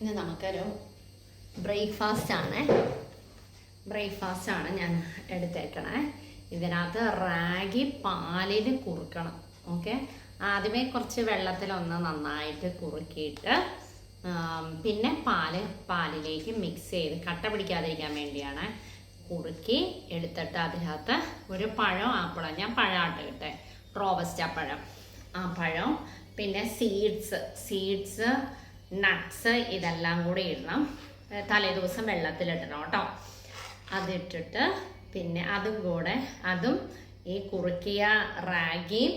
ഇനി നമുക്കൊരു ബ്രേക്ക്ഫാസ്റ്റ് ആണ് ഞാൻ എടുത്തേക്കണേ. ഇതിനകത്ത് റാഗി പാലിൽ കുറുക്കണം. ഓക്കെ, ആദ്യമേ കുറച്ച് വെള്ളത്തിലൊന്ന് നന്നായിട്ട് കുറുക്കിയിട്ട് പിന്നെ പാലിലേക്ക് മിക്സ് ചെയ്ത് കട്ട പിടിക്കാതിരിക്കാൻ വേണ്ടിയാണ് കുറുക്കി എടുത്തിട്ട് അതിനകത്ത് ഒരു പഴം ആപ്പിളോ, ഞാൻ പഴമായിട്ട് കിട്ടെ, റോബസ്റ്റ പഴം, ആ പഴം, പിന്നെ സീഡ്സ് നട്ട്സ് ഇതെല്ലാം കൂടി ഇടണം. തലേദിവസം വെള്ളത്തിലിടണം കേട്ടോ. അതിട്ടിട്ട് പിന്നെ അതും ഈ കുറുക്കിയ റാഗിയും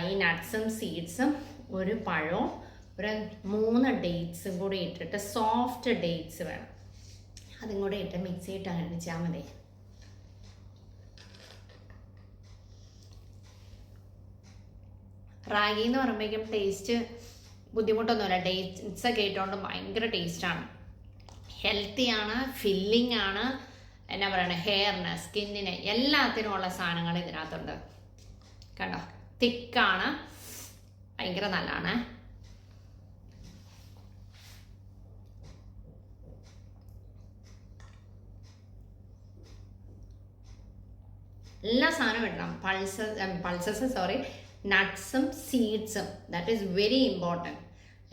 ഈ നട്ട്സും സീഡ്സും ഒരു പഴവും ഒരു 3 ഡേറ്റ്സും കൂടി ഇട്ടിട്ട്, സോഫ്റ്റ് ഡേറ്റ്സ് വേണം, അതും കൂടി ഇട്ട് മിക്സിയിട്ട് അടിച്ചാൽ മതി. റാഗി എന്ന് പറയുമ്പോഴേക്കും ടേസ്റ്റ് ബുദ്ധിമുട്ടൊന്നുമില്ല. ഡേറ്റ്സ് ഒക്കെ ഇട്ടുകൊണ്ട് ഭയങ്കര ടേസ്റ്റാണ്, ഹെൽത്തിയാണ്, ഫില്ലിംഗ് ആണ്, എന്നാ പറയണേ, ഹെയറിന്, സ്കിന്നിന്, എല്ലാത്തിനും ഉള്ള സാധനങ്ങൾ ഇതിനകത്തുണ്ട്. കണ്ടോ, തിക്കാണ്, ഭയങ്കര നല്ലതാണ്. എല്ലാ സാധനവും ഇടണം. നട്ട്സും സീഡ്സും, ദാറ്റ് ഈസ് വെരി ഇമ്പോർട്ടൻറ്റ്.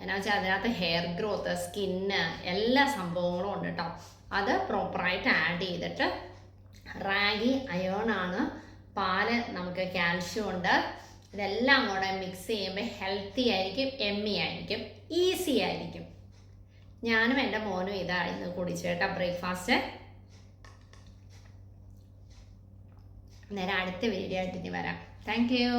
എന്നാ വെച്ചാൽ അതിനകത്ത് ഹെയർ ഗ്രോത്ത്, സ്കിന്ന്, എല്ലാ സംഭവങ്ങളും ഉണ്ട് കേട്ടോ. അത് പ്രോപ്പറായിട്ട് ആഡ് ചെയ്തിട്ട്, റാഗി അയേൺ ആണ്, പാല് നമുക്ക് കാൽഷ്യം ഉണ്ട്, ഇതെല്ലാം കൂടെ മിക്സ് ചെയ്യുമ്പോൾ ഹെൽത്തി ആയിരിക്കും, എമ്മി ആയിരിക്കും, ഈസി ആയിരിക്കും. ഞാനും എൻ്റെ മോനും ഇതായിരുന്നു കുടിച്ചു കേട്ടോ ബ്രേക്ക്ഫാസ്റ്റ്. നേരെ അടുത്ത വീഡിയോ ആയിട്ട് ഇനി വരാം. Thank you.